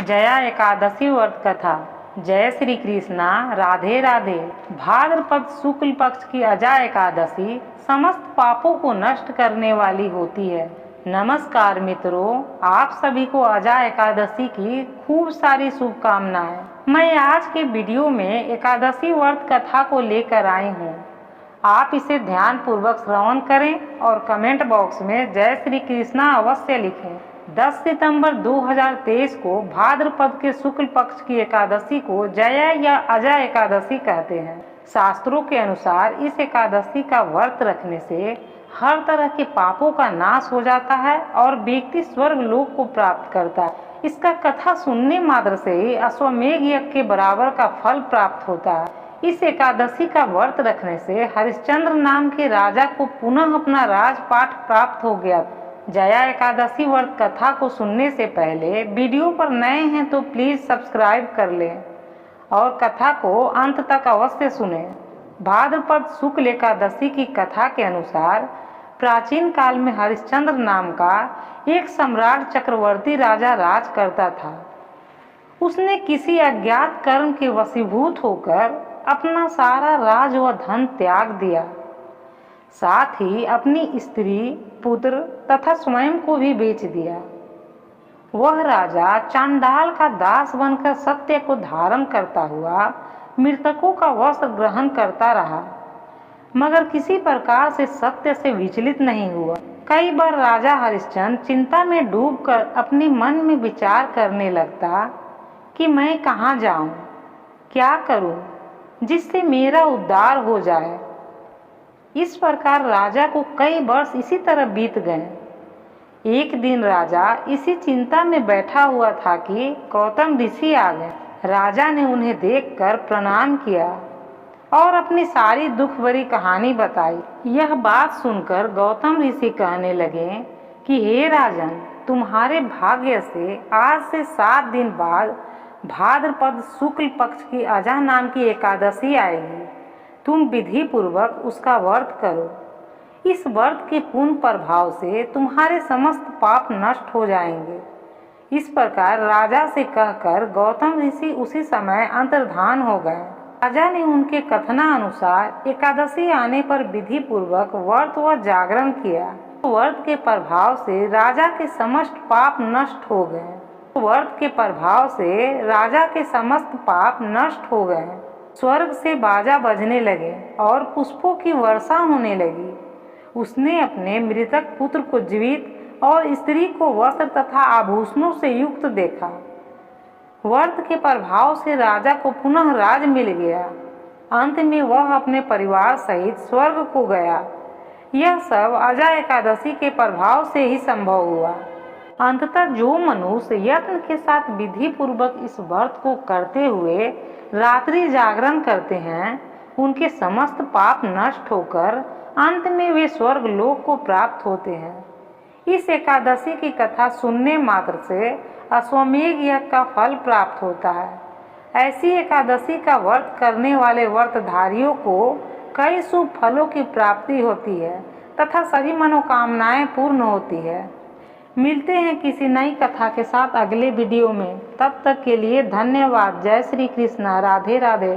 जया एकादशी व्रत कथा। जय श्री कृष्णा, राधे राधे। भाद्रपद शुक्ल पक्ष की अजा एकादशी समस्त पापों को नष्ट करने वाली होती है। नमस्कार मित्रों, आप सभी को अजा एकादशी की खूब सारी शुभकामनाएं। मैं आज के वीडियो में एकादशी व्रत कथा को लेकर आई हूँ। आप इसे ध्यान पूर्वक श्रवण करें और कमेंट बॉक्स में जय श्री कृष्णा अवश्य लिखें। 10 सितंबर 2023 को भाद्रपद के शुक्ल पक्ष की एकादशी को जया या अजा एकादशी कहते हैं। शास्त्रों के अनुसार इस एकादशी का व्रत रखने से हर तरह के पापों का नाश हो जाता है और व्यक्ति स्वर्ग लोक को प्राप्त करता है। इसका कथा सुनने मात्र से ही अश्वमेध यज्ञ के बराबर का फल प्राप्त होता है। इस एकादशी का व्रत रखने से हरिश्चंद्र नाम के राजा को पुनः अपना राजपाट प्राप्त हो गया। जया एकादशी व्रत कथा को सुनने से पहले वीडियो पर नए हैं तो प्लीज सब्सक्राइब कर लें और कथा को अंत तक अवश्य सुनें। भाद्रपद शुक्ल एकादशी की कथा के अनुसार प्राचीन काल में हरिश्चंद्र नाम का एक सम्राट चक्रवर्ती राजा राज करता था। उसने किसी अज्ञात कर्म के वशीभूत होकर अपना सारा राज व धन त्याग दिया, साथ ही अपनी स्त्री, पुत्र तथा स्वयं को भी बेच दिया। वह राजा चांडाल का दास बनकर सत्य को धारण करता हुआ मृतकों का वस्त्र ग्रहण करता रहा, मगर किसी प्रकार से सत्य से विचलित नहीं हुआ। कई बार राजा हरिश्चंद्र चिंता में डूबकर अपने मन में विचार करने लगता कि मैं कहाँ जाऊं, क्या करूं जिससे मेरा उद्धार हो जाए। इस प्रकार राजा को कई वर्ष इसी तरह बीत गए। एक दिन राजा इसी चिंता में बैठा हुआ था कि गौतम ऋषि आ गए। राजा ने उन्हें देखकर प्रणाम किया और अपनी सारी दुख भरी कहानी बताई। यह बात सुनकर गौतम ऋषि कहने लगे कि हे राजन, तुम्हारे भाग्य से आज से 7 दिन बाद भाद्रपद शुक्ल पक्ष की अजा नाम की एकादशी आएगी। तुम विधि पूर्वक उसका व्रत करो। इस व्रत के पूर्ण प्रभाव से तुम्हारे समस्त पाप नष्ट हो जाएंगे। इस प्रकार राजा से कहकर गौतम ऋषि उसी समय अंतर्धान हो गए। राजा ने उनके कथनानुसार एकादशी आने पर विधि पूर्वक व्रत व जागरण किया। व्रत के प्रभाव से राजा के समस्त पाप नष्ट हो गए। व्रत के प्रभाव से राजा के समस्त पाप नष्ट हो गए। स्वर्ग से बाजा बजने लगे और पुष्पों की वर्षा होने लगी। उसने अपने मृतक पुत्र को जीवित और स्त्री को वस्त्र तथा आभूषणों से युक्त देखा। व्रत के प्रभाव से राजा को पुनः राज मिल गया। अंत में वह अपने परिवार सहित स्वर्ग को गया। यह सब अजा एकादशी के प्रभाव से ही संभव हुआ। अंततः जो मनुष्य यत्न के साथ विधि पूर्वक इस व्रत को करते हुए रात्रि जागरण करते हैं, उनके समस्त पाप नष्ट होकर अंत में वे स्वर्ग लोक को प्राप्त होते हैं। इस एकादशी की कथा सुनने मात्र से अश्वमेध यज्ञ का फल प्राप्त होता है। ऐसी एकादशी का व्रत करने वाले व्रतधारियों को कई शुभ फलों की प्राप्ति होती है तथा सभी मनोकामनाएं पूर्ण होती है। मिलते हैं किसी नई कथा के साथ अगले वीडियो में। तब तक के लिए धन्यवाद। जय श्री कृष्णा, राधे राधे।